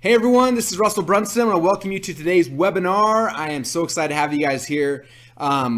Hey everyone, this is Russell Brunson. I want to welcome you to today's webinar. I am so excited to have you guys here.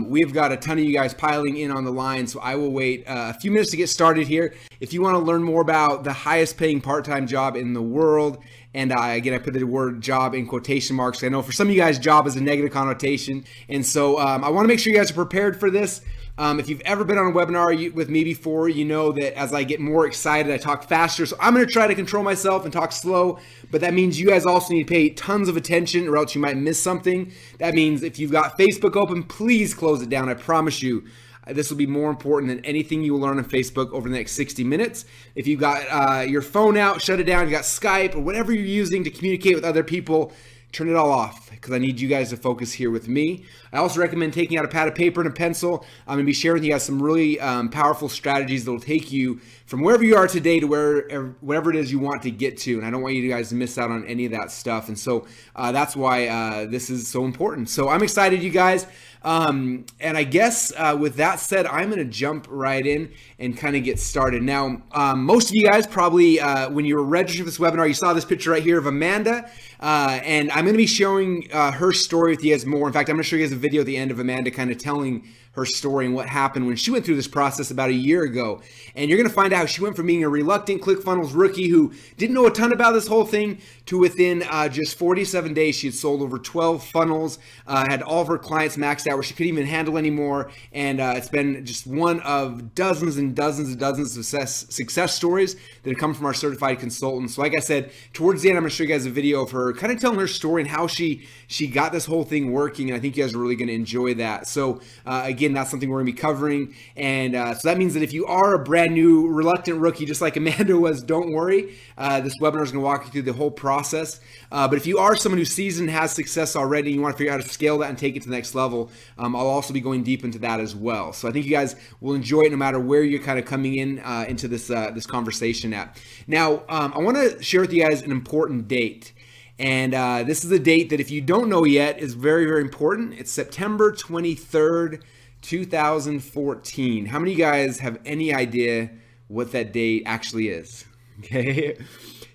We've got a ton of you guys piling in on the line, so I will wait a few minutes to get started here. If you want to learn more about the highest paying part-time job in the world, and again, I put the word job in quotation marks. I know for some of you guys, job is a negative connotation, and so I want to make sure you guys are prepared for this. If you've ever been on a webinar with me before, you know that as I get more excited, I talk faster. So I'm going to try to control myself and talk slow, but that means you guys also need to pay tons of attention or else you might miss something. That means if you've got Facebook open, please close it down. I promise you, this will be more important than anything you will learn on Facebook over the next 60 minutes. If you've got your phone out, shut it down. You've got Skype or whatever you're using to communicate with other people, turn it all off because I need you guys to focus here with me. I also recommend taking out a pad of paper and a pencil. I'm going to be sharing with you guys some really powerful strategies that will take you from wherever you are today to wherever it is you want to get to. And I don't want you guys to miss out on any of that stuff. And so that's why this is so important. So I'm excited, you guys. And I guess with that said, I'm going to jump right in and kind of get started. Now, most of you guys probably, when you were registering for this webinar, you saw this picture right here of Amanda. And I'm going to be showing her story with you guys more. In fact, I'm going to show you guys a video at the end of Amanda kind of telling her story and what happened when she went through this process about a year ago. And you're going to find out how she went from being a reluctant ClickFunnels rookie who didn't know a ton about this whole thing to within just 47 days, she had sold over 12 funnels, had all of her clients maxed out where she couldn't even handle anymore. And it's been just one of dozens and dozens and dozens of success stories that have come from our certified consultants. So like I said, towards the end, I'm going to show you guys a video of her kind of telling her story and how she got this whole thing working. And I think you guys are really going to enjoy that. So again, that's something we're going to be covering. And so that means that if you are a brand new reluctant rookie, just like Amanda was, don't worry. This webinar is going to walk you through the whole process. But if you are someone who's seasoned, has success already, and you want to figure out how to scale that and take it to the next level, I'll also be going deep into that as well. So I think you guys will enjoy it no matter where you're kind of coming in into this conversation at. Now, I want to share with you guys an important date. And this is a date that if you don't know yet is very, very important. It's September 23rd, 2014. How many of you guys have any idea what that date actually is? Okay.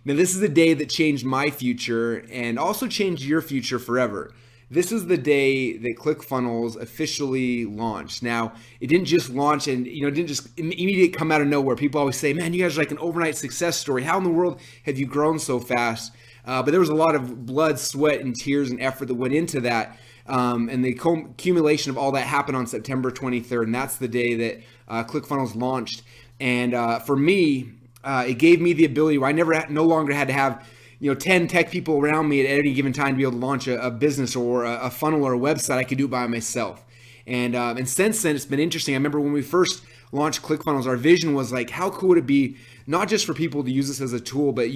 Now, this is the day that changed my future and also changed your future forever. This is the day that ClickFunnels officially launched. Now, it didn't just launch and it didn't just immediately come out of nowhere. People always say, man, you guys are like an overnight success story. How in the world have you grown so fast? But there was a lot of blood, sweat, and tears and effort that went into that. And the accumulation of all that happened on September 23rd. And that's the day that ClickFunnels launched. And for me, it gave me the ability where I no longer had to have 10 tech people around me at any given time to be able to launch a business or a funnel or a website. I could do it by myself. And since then, it's been interesting. I remember when we first launched ClickFunnels, our vision was like, how cool would it be not just for people to use this as a tool, but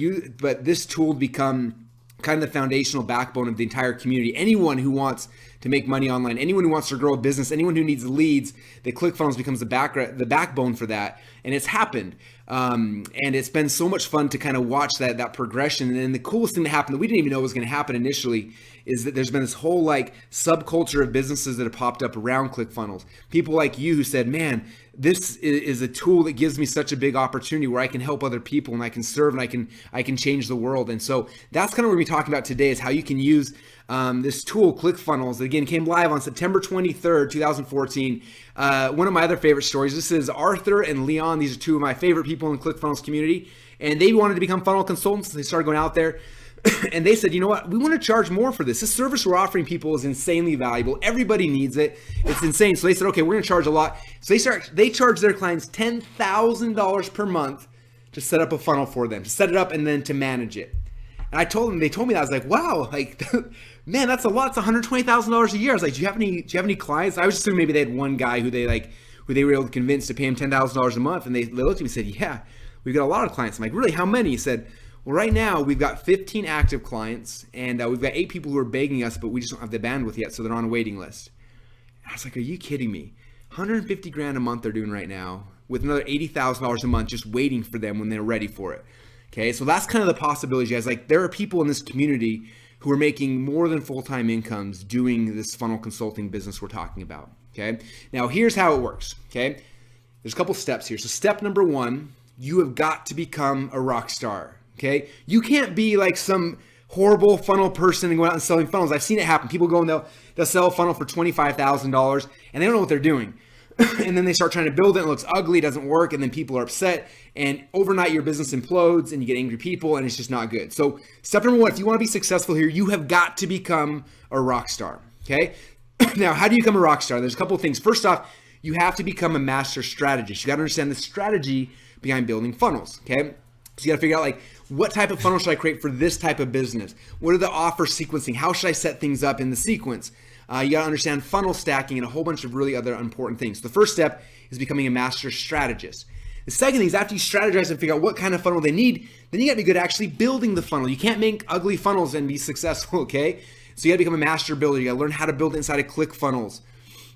this tool to become kind of the foundational backbone of the entire community. Anyone who wants to make money online, anyone who wants to grow a business, anyone who needs leads, that ClickFunnels becomes the backbone for that. And it's happened. And it's been so much fun to kind of watch that progression. And then the coolest thing that happened that we didn't even know was going to happen initially is that there's been this whole like subculture of businesses that have popped up around ClickFunnels. People like you who said, man, this is a tool that gives me such a big opportunity where I can help other people and I can serve and I can change the world. And so that's kind of what we're talking about today is how you can use this tool, ClickFunnels, that again came live on September 23rd, 2014. One of my other favorite stories, this is Arthur and Leon. These are two of my favorite people in the ClickFunnels community. And they wanted to become funnel consultants. They started going out there. And they said, you know what, we want to charge more for this. This service we're offering people is insanely valuable. Everybody needs it. It's insane. So they said, okay, we're going to charge a lot. So they charge their clients $10,000 per month to set up a funnel for them, to set it up and then to manage it. And they told me that. I was like, wow, like, man, that's a lot. It's $120,000 a year. I was like, do you have any clients? I was assuming maybe they had one guy who they were able to convince to pay him $10,000 a month. And they looked at me and said, yeah, we've got a lot of clients. I'm like, really, how many? He said, well, right now we've got 15 active clients and we've got 8 people who are begging us, but we just don't have the bandwidth yet. So they're on a waiting list. And I was like, are you kidding me? 150 grand a month they're doing right now with another $80,000 a month just waiting for them when they're ready for it. Okay, so that's kind of the possibilities, guys. Like there are people in this community who are making more than full-time incomes doing this funnel consulting business we're talking about. Okay, now here's how it works. Okay, there's a couple steps here. So step number 1, you have got to become a rock star. Okay, you can't be like some horrible funnel person and go out and selling funnels. I've seen it happen. People go and they'll sell a funnel for $25,000 and they don't know what they're doing. And then they start trying to build it, and it looks ugly, it doesn't work, and then people are upset, and overnight your business implodes and you get angry people, and it's just not good. So step number one, if you want to be successful here, you have got to become a rock star, okay? Now, how do you become a rock star? There's a couple of things. First off, you have to become a master strategist. You got to understand the strategy behind building funnels, okay? So you got to figure out, like, what type of funnel should I create for this type of business? What are the offer sequencing? How should I set things up in the sequence? You got to understand funnel stacking and a whole bunch of really other important things. The first step is becoming a master strategist. The second thing is, after you strategize and figure out what kind of funnel they need, then you got to be good at actually building the funnel. You can't make ugly funnels and be successful, okay? So you got to become a master builder. You got to learn how to build it inside of ClickFunnels.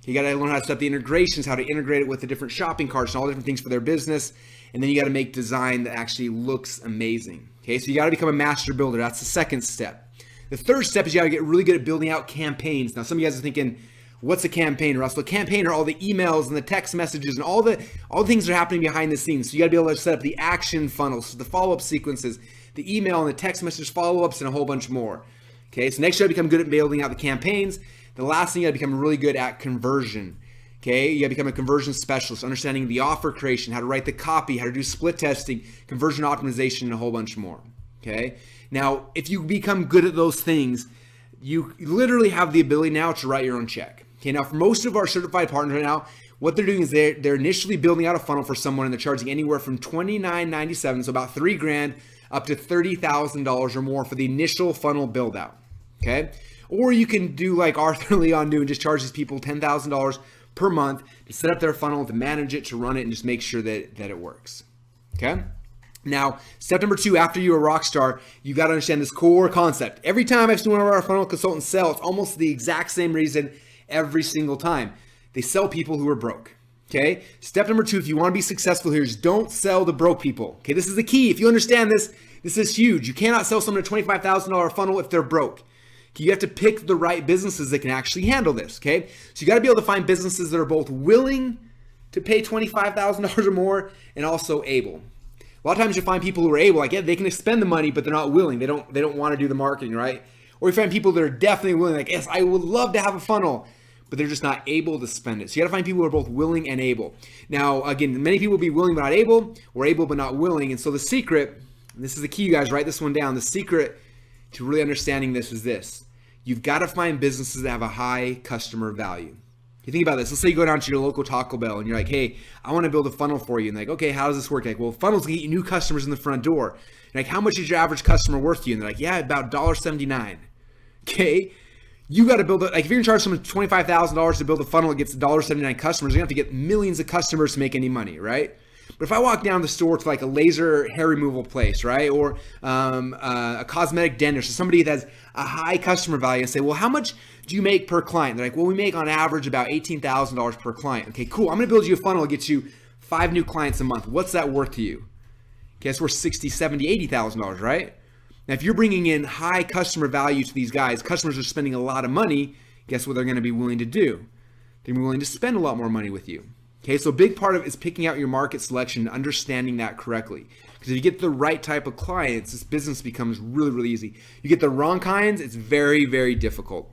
You got to learn how to set up the integrations, how to integrate it with the different shopping carts and all the different things for their business. And then you got to make design that actually looks amazing. Okay, so you got to become a master builder. That's the second step. The third step is you got to get really good at building out campaigns. Now, some of you guys are thinking, what's a campaign, Russell? A campaign are all the emails and the text messages and all the things that are happening behind the scenes. So you got to be able to set up the action funnels, the follow-up sequences, the email and the text message follow-ups, and a whole bunch more. Okay, so next you got to become good at building out the campaigns. The last thing, you got to become really good at conversion. Okay, you got to become a conversion specialist, understanding the offer creation, how to write the copy, how to do split testing, conversion optimization, and a whole bunch more. Okay, now if you become good at those things, you literally have the ability now to write your own check. Okay, now for most of our certified partners right now, what they're doing is they're initially building out a funnel for someone, and they're charging anywhere from $29.97, so about $3,000, up to $30,000 or more for the initial funnel build out. Okay, or you can do like Arthur Leon do and just charge these people $10,000 per month to set up their funnel, to manage it, to run it, and just make sure that it works. Okay. Now, step number 2, after you're a rock star, you got to understand this core concept. Every time I've seen one of our funnel consultants sell, it's almost the exact same reason every single time. They sell people who are broke. Okay. Step number 2, if you want to be successful here, is don't sell the broke people. Okay. This is the key. If you understand this, this is huge. You cannot sell someone a $25,000 funnel if they're broke. You have to pick the right businesses that can actually handle this, okay? So you got to be able to find businesses that are both willing to pay $25,000 or more and also able. A lot of times you find people who are able, like, yeah, they can spend the money, but they're not willing. They don't want to do the marketing, right? Or you find people that are definitely willing, like, yes, I would love to have a funnel, but they're just not able to spend it. So you got to find people who are both willing and able. Now, again, many people will be willing but not able, or able but not willing. And so the secret, and this is the key, you guys, write this one down. The secret to really understanding this is this. You've got to find businesses that have a high customer value. You think about this. Let's say you go down to your local Taco Bell and you're like, hey, I want to build a funnel for you. And they're like, okay, how does this work? Like, well, funnels get you new customers in the front door. You're like, how much is your average customer worth to you? And they're like, yeah, about $1.79. Okay. You got to build it. Like, if you're going to charge someone $25,000 to build a funnel that gets $1.79 customers, you're going to have to get millions of customers to make any money, right? But if I walk down the store to like a laser hair removal place, right, or a cosmetic dentist, or somebody that has a high customer value, and say, well, how much do you make per client? They're like, well, we make on average about $18,000 per client. Okay, cool. I'm going to build you a funnel that gets you 5 new clients a month. What's that worth to you? Okay, that's worth $60,000, $70,000, $80,000, right? Now, if you're bringing in high customer value to these guys, customers are spending a lot of money. Guess what they're going to be willing to do? They're willing to spend a lot more money with you. Okay, so a big part of it is picking out your market selection, understanding that correctly. Because if you get the right type of clients, this business becomes really, really easy. You get the wrong kinds, it's very, very difficult.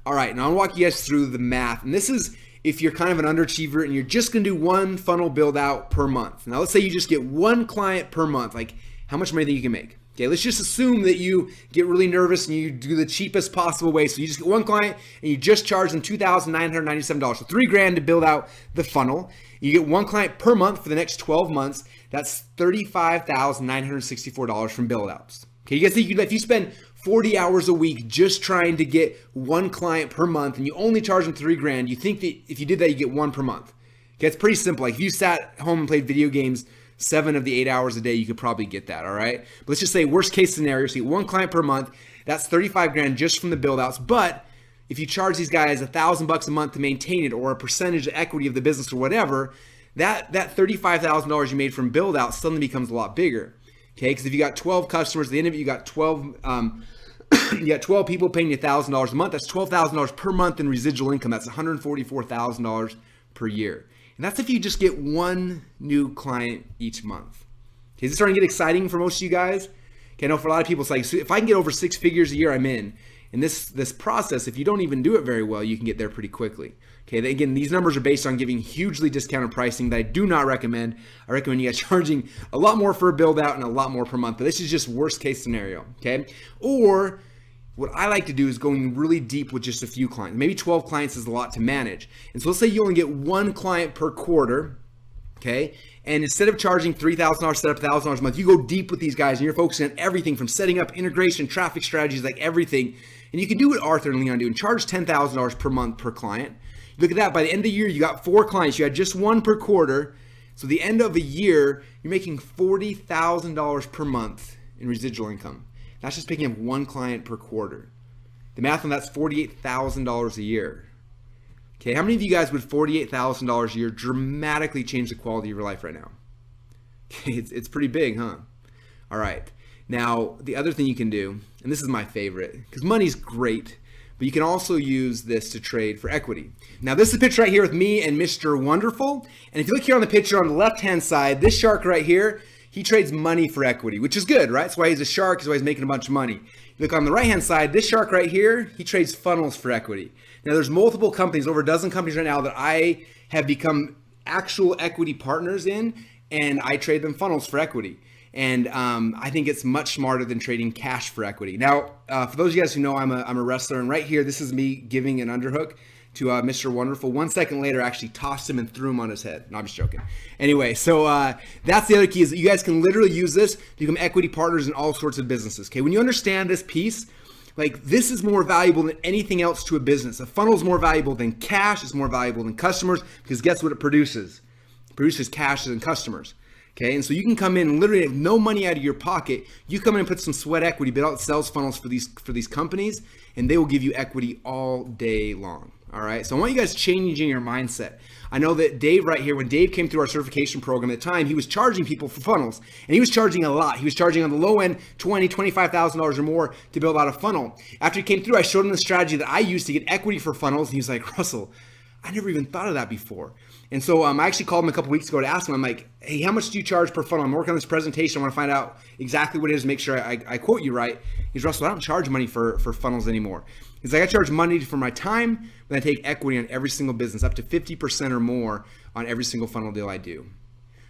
All right, now I'll walk you guys through the math. And this is if you're kind of an underachiever and you're just going to do one funnel build out per month. Now, let's say you just get one client per month. Like, how much money do you think you can make? Okay, let's just assume that you get really nervous and you do the cheapest possible way. So you just get one client and you just charge them $2,997. So $3,000 to build out the funnel. You get one client per month for the next 12 months. That's $35,964 from build outs. Okay, you guys think if you spend 40 hours a week just trying to get one client per month and you only charge them $3,000, you think that if you did that, you get one per month. Okay, it's pretty simple. Like if you sat home and played video games 7 of the 8 hours a day, you could probably get that, all right? But let's just say worst case scenario, so you get one client per month, that's $35,000 just from the build outs. But if you charge these guys $1,000 a month to maintain it, or a percentage of equity of the business or whatever, that $35,000 you made from build out suddenly becomes a lot bigger. Okay, because if you got 12 customers, at the end of it, you got 12 people paying you $1,000 a month. That's $12,000 per month in residual income. That's $144,000 per year. And that's if you just get one new client each month. Okay, is this starting to get exciting for most of you guys? Okay, I know for a lot of people, it's like, so if I can get over 6 figures a year, I'm in. And this process, if you don't even do it very well, you can get there pretty quickly. Okay, again, these numbers are based on giving hugely discounted pricing that I do not recommend. I recommend you guys charging a lot more for a build out and a lot more per month. But this is just worst case scenario, okay? Or what I like to do is going really deep with just a few clients. Maybe 12 clients is a lot to manage. And so let's say you only get 1 client per quarter, okay? And instead of charging $3,000 setup, $1,000 a month, you go deep with these guys and you're focusing on everything from setting up integration, traffic strategies, like everything. And you can do what Arthur and Leon do and charge $10,000 per month per client. Look at that. By the end of the year, you got 4 clients. You had just 1 per quarter. So the end of a year, you're making $40,000 per month in residual income. That's just picking up 1 client per quarter. The math on that's $48,000 a year. Okay, how many of you guys would $48,000 a year dramatically change the quality of your life right now? Okay, it's pretty big, huh? All right. Now, the other thing you can do, and this is my favorite, because money's great, but you can also use this to trade for equity. Now, this is a picture right here with me and Mr. Wonderful. And if you look here on the picture on the left-hand side, this shark right here, he trades money for equity, which is good, right? That's why he's a shark. That's why he's making a bunch of money. Look on the right-hand side, this shark right here, he trades funnels for equity. Now, there's multiple companies, over a dozen companies right now that I have become actual equity partners in, and I trade them funnels for equity. And I think it's much smarter than trading cash for equity. Now, for those of you guys who know, I'm a wrestler, and right here, this is me giving an underhook to Mr. Wonderful. 1 second later, I actually tossed him and threw him on his head. No, I'm just joking. Anyway, so that's the other key, is that you guys can literally use this to become equity partners in all sorts of businesses. Okay, when you understand this piece, like, this is more valuable than anything else to a business. A funnel is more valuable than cash. It's more valuable than customers, because guess what it produces? It produces cash and customers. Okay, and so you can come in and literally have no money out of your pocket. You come in and put some sweat equity, build out sales funnels for these companies, and they will give you equity all day long. All right, so I want you guys changing your mindset. I know that Dave right here, when Dave came through our certification program at the time, he was charging people for funnels, and he was charging a lot. He was charging on the low end $20,000, $25,000 or more to build out a funnel. After he came through, I showed him the strategy that I used to get equity for funnels, and he was like, Russell, I never even thought of that before. And so I actually called him a couple weeks ago to ask him, I'm like, hey, how much do you charge per funnel? I'm working on this presentation. I want to find out exactly what it is, make sure I quote you right. He's, Russell, I don't charge money for funnels anymore. He's like, I charge money for my time, but I take equity on every single business, up to 50% or more on every single funnel deal I do.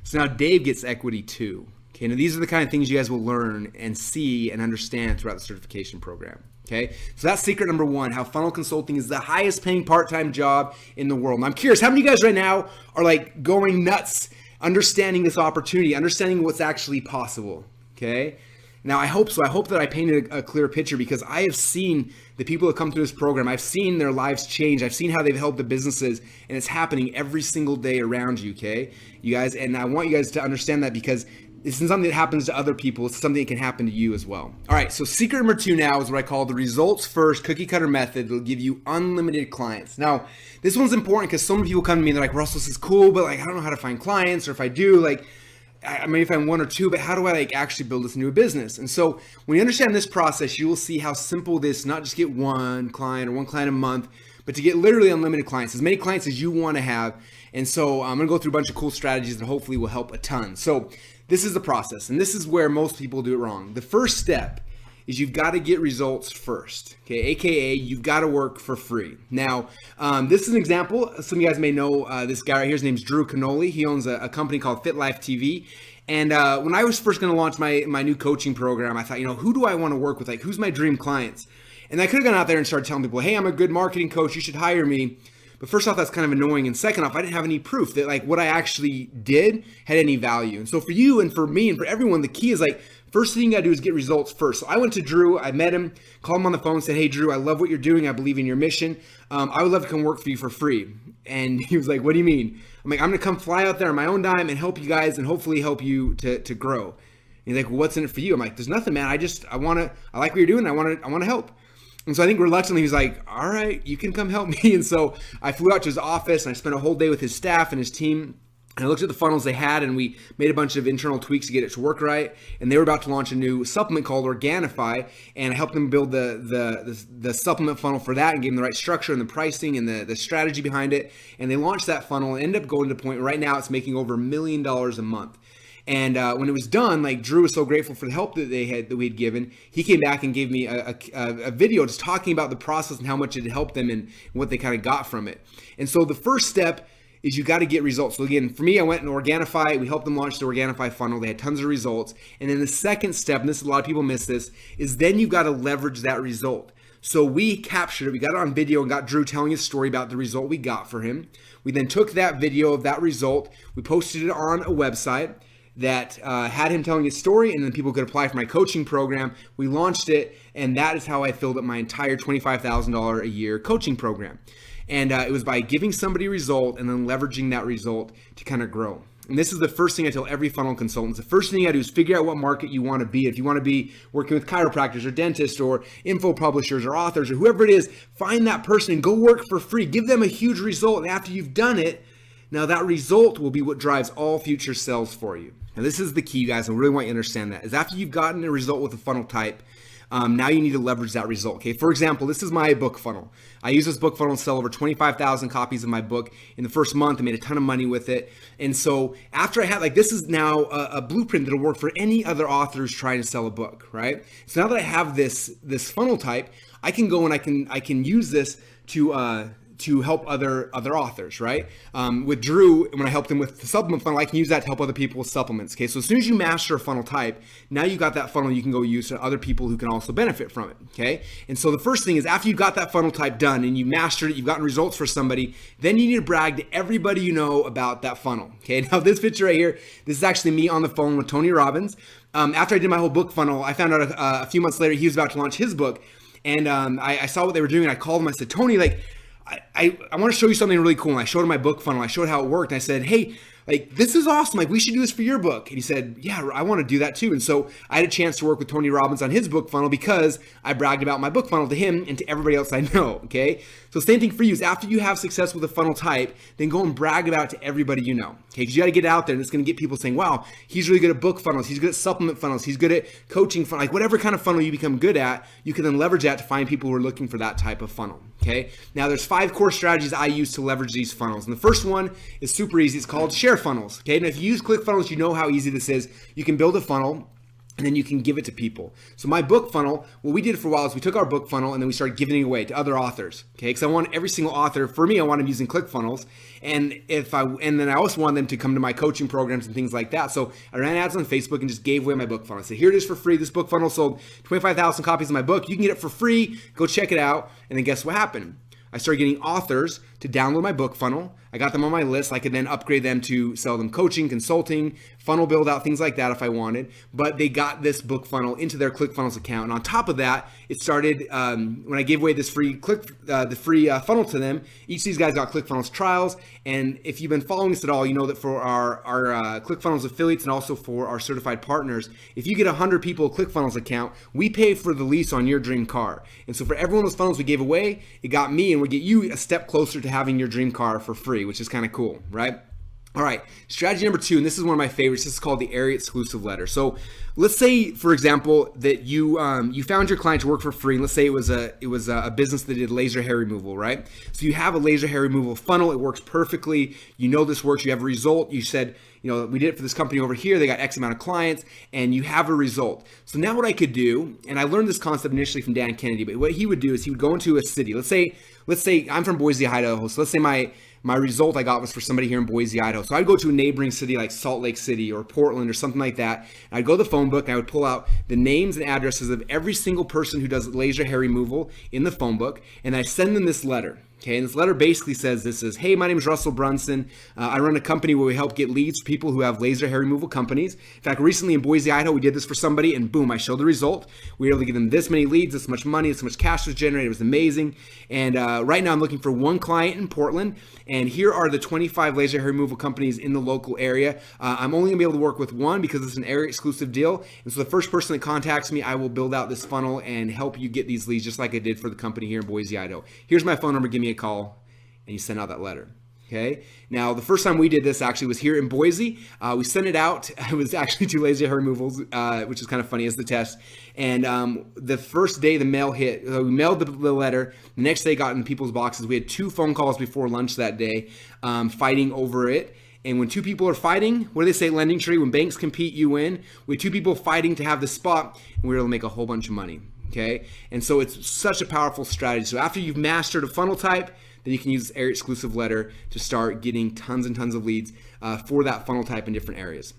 So now Dave gets equity too. Okay, now these are the kind of things you guys will learn and see and understand throughout the certification program. Okay, so that's secret number 1, how funnel consulting is the highest paying part-time job in the world. And I'm curious, how many of you guys right now are like going nuts, understanding this opportunity, understanding what's actually possible? Okay, now I hope so. I hope that I painted a clear picture, because I have seen the people that come through this program. I've seen their lives change. I've seen how they've helped the businesses, and it's happening every single day around you. Okay, you guys, and I want you guys to understand that, because this isn't something that happens to other people. It's something that can happen to you as well. All right, so secret number 2 now is what I call the results first cookie cutter method. It'll give you unlimited clients. Now, this one's important because so many people come to me and they're like, Russell, this is cool, but like, I don't know how to find clients, or if I do, like, I may find 1 or 2, but how do I like actually build this into a business? And so when you understand this process, you will see how simple this, not just get 1 client or 1 client a month, but to get literally unlimited clients, as many clients as you want to have. And so I'm going to go through a bunch of cool strategies that hopefully will help a ton. So this is the process, and this is where most people do it wrong. The first step is you've got to get results first, okay? AKA, you've got to work for free. Now, this is an example. Some of you guys may know this guy right here. His name's Drew Canoli. He owns a company called Fit Life TV. And when I was first going to launch my new coaching program, I thought, who do I want to work with? Like, who's my dream clients? And I could have gone out there and started telling people, hey, I'm a good marketing coach. You should hire me. But first off, that's kind of annoying. And second off, I didn't have any proof that like what I actually did had any value. And so for you and for me and for everyone, the key is like, first thing you gotta do is get results first. So I went to Drew, I met him, called him on the phone, said, hey Drew, I love what you're doing. I believe in your mission. I would love to come work for you for free. And he was like, what do you mean? I'm like, I'm gonna come fly out there on my own dime and help you guys and hopefully help you to grow. And he's like, well, what's in it for you? I'm like, there's nothing, man. I like what you're doing. I want to help. And so I think reluctantly, he was like, all right, you can come help me. And so I flew out to his office and I spent a whole day with his staff and his team. And I looked at the funnels they had and we made a bunch of internal tweaks to get it to work right. And they were about to launch a new supplement called Organifi. And I helped them build the supplement funnel for that and gave them the right structure and the pricing and the strategy behind it. And they launched that funnel and ended up going to the point where right now it's making over $1 million a month. And when it was done, like Drew was so grateful for the help that we had given. He came back and gave me a video just talking about the process and how much it had helped them and what they kind of got from it. And so the first step is you got to get results. So again, for me, I went in Organifi. We helped them launch the Organifi funnel. They had tons of results. And then the second step, and this a lot of people miss this, is then you've got to leverage that result. So we captured it. We got it on video and got Drew telling his story about the result we got for him. We then took that video of that result. We posted it on a website that had him telling his story, and then people could apply for my coaching program. We launched it, and that is how I filled up my entire $25,000 a year coaching program. And it was by giving somebody a result and then leveraging that result to kind of grow. And this is the first thing I tell every funnel consultant. The first thing you gotta do is figure out what market you want to be. If you want to be working with chiropractors or dentists or info publishers or authors or whoever it is, find that person and go work for free. Give them a huge result. And after you've done it, now that result will be what drives all future sales for you. Now this is the key, you guys. I really want you to understand that. Is after you've gotten a result with a funnel type, now you need to leverage that result. Okay, for example, this is my book funnel. I use this book funnel to sell over 25,000 copies of my book in the first month. I made a ton of money with it. And so after I had, like, this is now a blueprint that'll work for any other authors trying to sell a book, right? So now that I have this funnel type, I can go and I can use this to help other authors, right? With Drew, when I helped him with the supplement funnel, I can use that to help other people with supplements. Okay, so as soon as you master a funnel type, now you got that funnel you can go use to other people who can also benefit from it. Okay, and so the first thing is after you've got that funnel type done and you mastered it, you've gotten results for somebody, then you need to brag to everybody you know about that funnel. Okay, now this picture right here, this is actually me on the phone with Tony Robbins. After I did my whole book funnel, I found out a few months later he was about to launch his book, and I saw what they were doing. And I called him. I said, Tony, like, I want to show you something really cool. And I showed him my book funnel. I showed how it worked. And I said, hey, like, this is awesome. Like, we should do this for your book. And he said, yeah, I want to do that too. And so I had a chance to work with Tony Robbins on his book funnel because I bragged about my book funnel to him and to everybody else I know. Okay. So same thing for you is after you have success with a funnel type, then go and brag about it to everybody you know. Okay. Because you got to get out there and it's going to get people saying, wow, he's really good at book funnels. He's good at supplement funnels. He's good at coaching funnels. Like whatever kind of funnel you become good at, you can then leverage that to find people who are looking for that type of funnel. Okay. Now there's 5 core strategies I use to leverage these funnels. And the first one is super easy. It's called share funnels. Okay. And if you use ClickFunnels, you know how easy this is. You can build a funnel and then you can give it to people. So my book funnel, what we did for a while is we took our book funnel and then we started giving it away to other authors. Okay, because I want every single author, for me, I want them using ClickFunnels. And then I also want them to come to my coaching programs and things like that. So I ran ads on Facebook and just gave away my book funnel. I said, here it is for free. This book funnel sold 25,000 copies of my book. You can get it for free. Go check it out. And then guess what happened? I started getting authors to download my book funnel. I got them on my list. I could then upgrade them to sell them coaching, consulting, funnel build out, things like that if I wanted. But they got this book funnel into their ClickFunnels account. And on top of that, it started when I gave away this free funnel to them. Each of these guys got ClickFunnels trials. And if you've been following us at all, you know that for our ClickFunnels affiliates and also for our certified partners, if you get 100 people a ClickFunnels account, we pay for the lease on your dream car. And so for every one of those funnels we gave away, it got me and we get you a step closer to having your dream car for free, which is kind of cool, right? All right, strategy number 2, and this is one of my favorites. This is called the area exclusive letter. So let's say, for example, that you found your client to work for free. And let's say it was a business that did laser hair removal, right? So you have a laser hair removal funnel. It works perfectly. You know this works. You have a result. You said, you know, we did it for this company over here. They got X amount of clients, and you have a result. So now what I could do, and I learned this concept initially from Dan Kennedy, but what he would do is he would go into a city. Let's say I'm from Boise, Idaho. So let's say my result I got was for somebody here in Boise, Idaho. So I'd go to a neighboring city like Salt Lake City or Portland or something like that. I'd go to the phone book and I would pull out the names and addresses of every single person who does laser hair removal in the phone book, and I send them this letter. Okay, and this letter basically says this is, hey, my name is Russell Brunson. I run a company where we help get leads for people who have laser hair removal companies. In fact, recently in Boise, Idaho, we did this for somebody, and boom, I showed the result. We were able to give them this many leads, this much money, this much cash was generated. It was amazing. And right now I'm looking for one client in Portland, and here are the 25 laser hair removal companies in the local area. I'm only gonna be able to work with one because it's an area exclusive deal. And so the first person that contacts me, I will build out this funnel and help you get these leads just like I did for the company here in Boise, Idaho. Here's my phone number, give me a call, and you send out that letter. Okay. Now, the first time we did this actually was here in Boise. We sent it out. It was actually 2 laser hair removals, which is kind of funny as the test. And the first day the mail hit, we mailed the letter. The next day got in people's boxes. We had 2 phone calls before lunch that day, fighting over it. And when two people are fighting, what do they say, Lending Tree? When banks compete, you win. We have two people fighting to have the spot, and we're able to make a whole bunch of money. Okay, and so it's such a powerful strategy. So after you've mastered a funnel type, then you can use this area exclusive letter to start getting tons and tons of leads for that funnel type in different areas.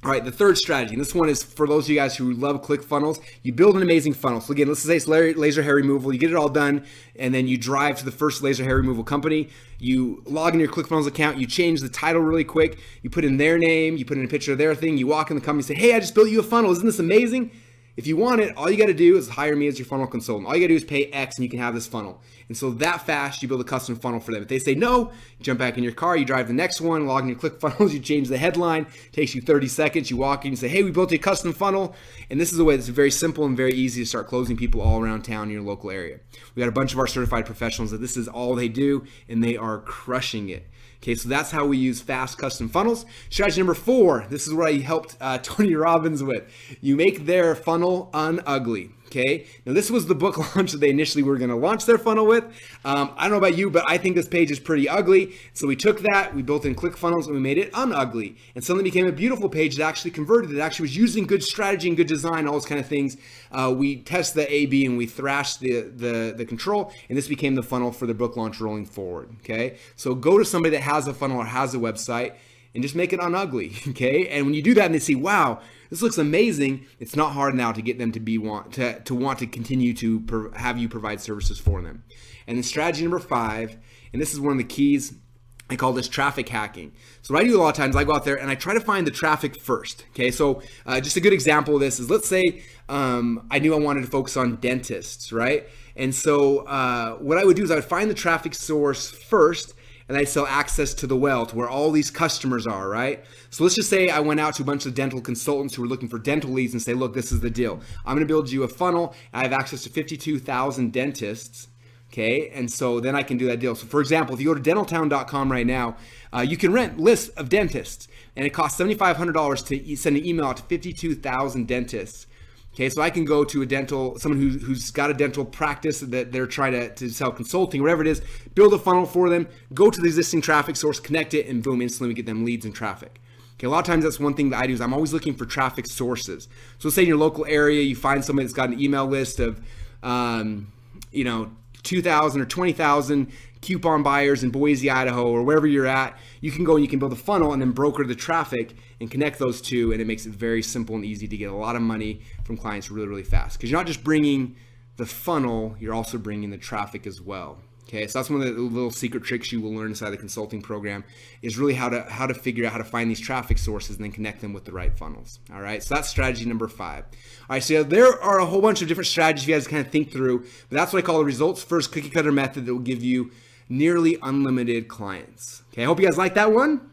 All right, the third strategy, and this one is for those of you guys who love ClickFunnels. You build an amazing funnel. So again, let's say it's laser hair removal. You get it all done, and then you drive to the first laser hair removal company. You log in your ClickFunnels account. You change the title really quick. You put in their name. You put in a picture of their thing. You walk in the company and say, hey, I just built you a funnel. Isn't this amazing? If you want it, all you got to do is hire me as your funnel consultant. All you got to do is pay X and you can have this funnel. And so that fast, you build a custom funnel for them. If they say no, you jump back in your car, you drive the next one, log in your ClickFunnels, you change the headline, it takes you 30 seconds, you walk in, you say, hey, we built a custom funnel. And this is a way that's very simple and very easy to start closing people all around town in your local area. We got a bunch of our certified professionals that this is all they do, and they are crushing it. Okay, so that's how we use fast custom funnels. Strategy number 4, this is what I helped Tony Robbins with. You make their funnel unugly. Okay, now this was the book launch that they initially were going to launch their funnel with. I don't know about you, but I think this page is pretty ugly. So we took that, we built in ClickFunnels, and we made it unugly. And suddenly became a beautiful page that actually converted. It actually was using good strategy and good design, all those kind of things. We tested the A/B and we thrashed the control, and this became the funnel for the book launch rolling forward. Okay, so go to somebody that has a funnel or has a website and just make it unugly. Okay, and when you do that and they see, wow, this looks amazing, it's not hard now to get them to want to continue to have you provide services for them. And then strategy number 5, and this is one of the keys, I call this traffic hacking. So what I do a lot of times, I go out there and I try to find the traffic first. Okay, so just a good example of this is, let's say I knew I wanted to focus on dentists, right? And so what I would do is I would find the traffic source first, and I sell access to the well, to where all these customers are, right? So let's just say I went out to a bunch of dental consultants who were looking for dental leads and say, look, this is the deal. I'm gonna build you a funnel. I have access to 52,000 dentists, okay? And so then I can do that deal. So for example, if you go to dentaltown.com right now, you can rent lists of dentists, and it costs $7,500 to send an email out to 52,000 dentists. Okay, so I can go to someone who's got a dental practice that they're trying to sell consulting, or whatever it is, build a funnel for them, go to the existing traffic source, connect it, and boom, instantly we get them leads and traffic. Okay, a lot of times that's one thing that I do is I'm always looking for traffic sources. So let's say in your local area, you find somebody that's got an email list of, 2,000 or 20,000 coupon buyers in Boise, Idaho, or wherever you're at. You can go and you can build a funnel and then broker the traffic and connect those two, and it makes it very simple and easy to get a lot of money from clients really, really fast. Because you're not just bringing the funnel, you're also bringing the traffic as well. Okay, so that's one of the little secret tricks you will learn inside the consulting program, is really how to figure out how to find these traffic sources and then connect them with the right funnels. All right, so that's strategy number 5. All right, so there are a whole bunch of different strategies you guys kind of think through, but that's what I call the results first cookie cutter method that will give you nearly unlimited clients. Okay, I hope you guys like that one.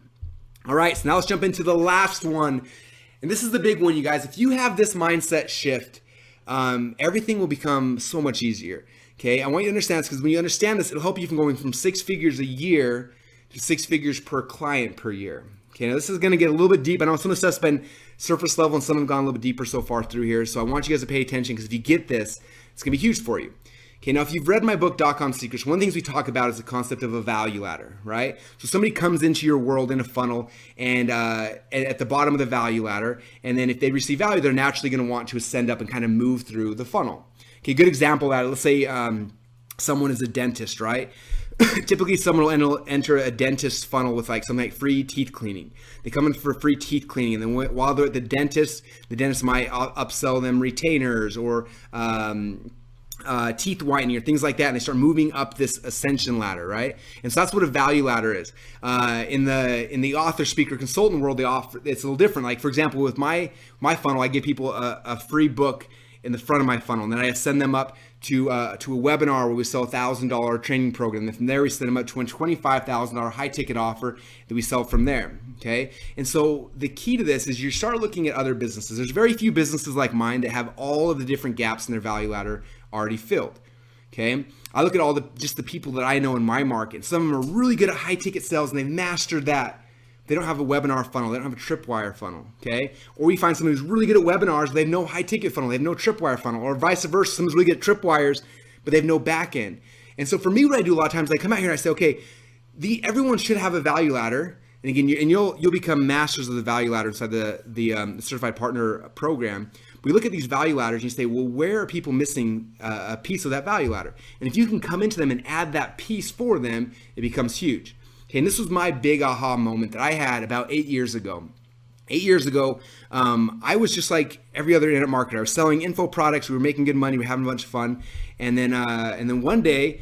All right, so now let's jump into the last one. And this is the big one, you guys. If you have this mindset shift, everything will become so much easier. Okay, I want you to understand this, because when you understand this, it'll help you from going from 6 figures a year to 6 figures per client per year. Okay, now this is going to get a little bit deep. I know some of the stuff's been surface level and some have gone a little bit deeper so far through here. So I want you guys to pay attention, because if you get this, it's going to be huge for you. Okay, now if you've read my book, .com Secrets, one of the things we talk about is the concept of a value ladder, right? So somebody comes into your world in a funnel, and at the bottom of the value ladder, and then if they receive value, they're naturally going to want to ascend up and kind of move through the funnel. Okay, good example of that. Let's say someone is a dentist, right? Typically, someone will enter a dentist funnel with like something like free teeth cleaning. They come in for free teeth cleaning, and then while they're at the dentist might upsell them retainers or teeth whitening or things like that, and they start moving up this ascension ladder, right? And so that's what a value ladder is. In the author, speaker, consultant world, it's a little different. Like for example, with my funnel, I give people a free book in the front of my funnel, and then I send them up to a webinar where we sell a $1,000 training program. And from there, we send them up to a $25,000 high ticket offer that we sell from there. Okay, and so the key to this is you start looking at other businesses. There's very few businesses like mine that have all of the different gaps in their value ladder already filled. Okay, I look at all just the people that I know in my market. Some of them are really good at high ticket sales, and they've mastered that. They don't have a webinar funnel. They don't have a tripwire funnel, okay? Or we find someone who's really good at webinars, they have no high ticket funnel, they have no tripwire funnel, or vice versa, someone's really good at tripwires, but they have no back end. And so for me, what I do a lot of times, I come out here and I say, okay, everyone should have a value ladder. And again, you'll become masters of the value ladder inside the certified partner program. We look at these value ladders and you say, well, where are people missing a piece of that value ladder? And if you can come into them and add that piece for them, it becomes huge. Okay, and this was my big aha moment that I had about 8 years ago. 8 years ago, I was just like every other internet marketer. I was selling info products. We were making good money. We were having a bunch of fun. And then one day,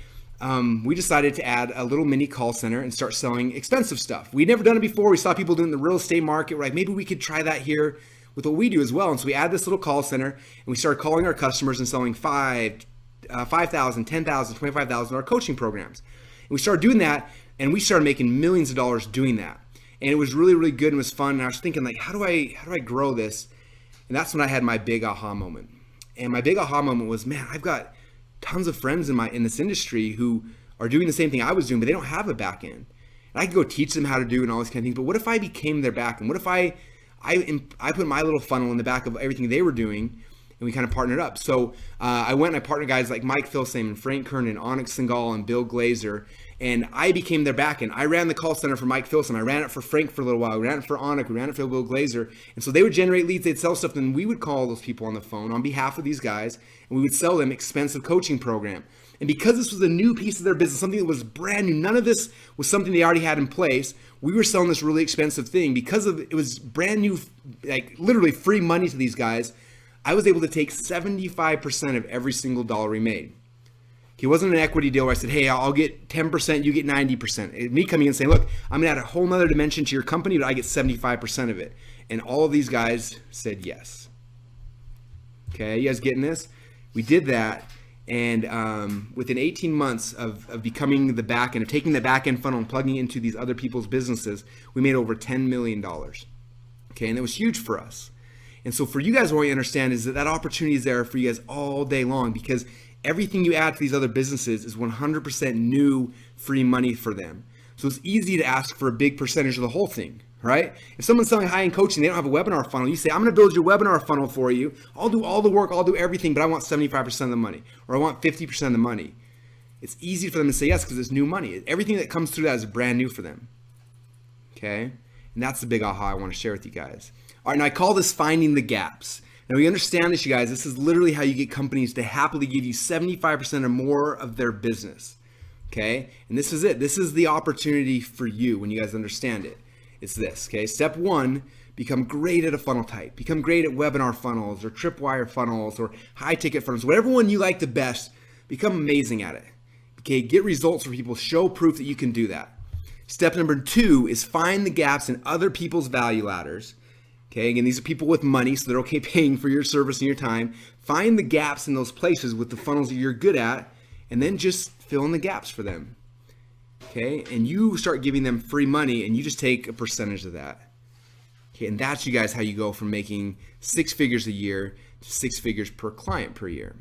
we decided to add a little mini call center and start selling expensive stuff. We'd never done it before. We saw people doing the real estate market. We're like, maybe we could try that here with what we do as well. And so we add this little call center and we started calling our customers and selling $5,000, $10,000, $25,000 coaching programs. And we started doing that and we started making millions of dollars doing that. And it was really, really good and it was fun. And I was thinking like, how do I grow this? And that's when I had my big aha moment. And my big aha moment was, man, I've got tons of friends in this industry who are doing the same thing I was doing, but they don't have a back end. And I could go teach them how to do and all this kind of things. But what if I became their back end? What if I put my little funnel in the back of everything they were doing and we kind of partnered up? So I went and I partnered guys like Mike Filsaime and Frank Kern and Onyx Singal and Bill Glazer. And I became their back end. I ran the call center for Mike Filsaime. I ran it for Frank for a little while. We ran it for Onyx. We ran it for Bill Glazer. And so they would generate leads. They'd sell stuff. Then we would call those people on the phone on behalf of these guys. And we would sell them expensive coaching program. And because this was a new piece of their business, something that was brand new, none of this was something they already had in place. We were selling this really expensive thing because it was brand new, like literally free money to these guys. I was able to take 75% of every single dollar we made. It wasn't an equity deal where I said, hey, I'll get 10%, you get 90%. Me coming in and saying, look, I'm going to add a whole nother dimension to your company, but I get 75% of it. And all of these guys said yes. Okay, you guys getting this? We did that. And within 18 months of becoming the back end, of taking the back end funnel and plugging it into these other people's businesses, we made over $10 million. Okay, and it was huge for us. And so for you guys, what you understand is that opportunity is there for you guys all day long because everything you add to these other businesses is 100% new free money for them. So it's easy to ask for a big percentage of the whole thing, right? If someone's selling high-end coaching, they don't have a webinar funnel, you say, I'm going to build your webinar funnel for you. I'll do all the work, I'll do everything, but I want 75% of the money, or I want 50% of the money. It's easy for them to say yes because it's new money. Everything that comes through that is brand new for them. Okay? And that's the big aha I want to share with you guys. All right, now I call this finding the gaps. Now we understand this, you guys. This is literally how you get companies to happily give you 75% or more of their business. Okay? And this is it. This is the opportunity for you when you guys understand it. It's this, okay? Step one, become great at a funnel type. Become great at webinar funnels or tripwire funnels or high ticket funnels. Whatever one you like the best, become amazing at it. Okay? Get results for people. Show proof that you can do that. Step number two is find the gaps in other people's value ladders. Okay, again, these are people with money, so they're okay paying for your service and your time. Find the gaps in those places with the funnels that you're good at, and then just fill in the gaps for them. Okay, and you start giving them free money, and you just take a percentage of that. Okay, and that's, you guys, how you go from making 6 figures a year to 6 figures per client per year.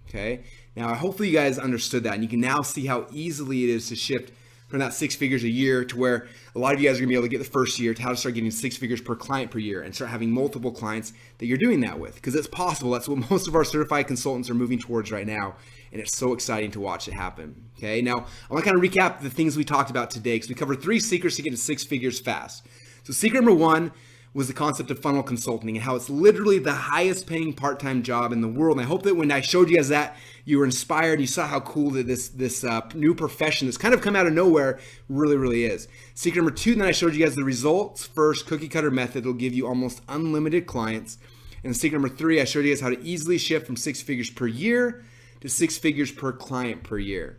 Okay, now hopefully you guys understood that, and you can now see how easily it is to shift from that 6 figures a year to where a lot of you guys are gonna be able to get the first year to how to start getting 6 figures per client per year and start having multiple clients that you're doing that with, because it's possible. That's what most of our certified consultants are moving towards right now, and it's so exciting to watch it happen. Okay, now I want to kind of recap the things we talked about today because we covered 3 secrets to get to 6 figures fast. So secret number 1 was the concept of funnel consulting and how it's literally the highest paying part-time job in the world. And I hope that when I showed you guys that, you were inspired. You saw how cool that this new profession that's kind of come out of nowhere really is. Secret number 2, then I showed you guys the results first cookie cutter method that will give you almost unlimited clients. And secret number 3, I showed you guys how to easily shift from 6 figures per year to 6 figures per client per year.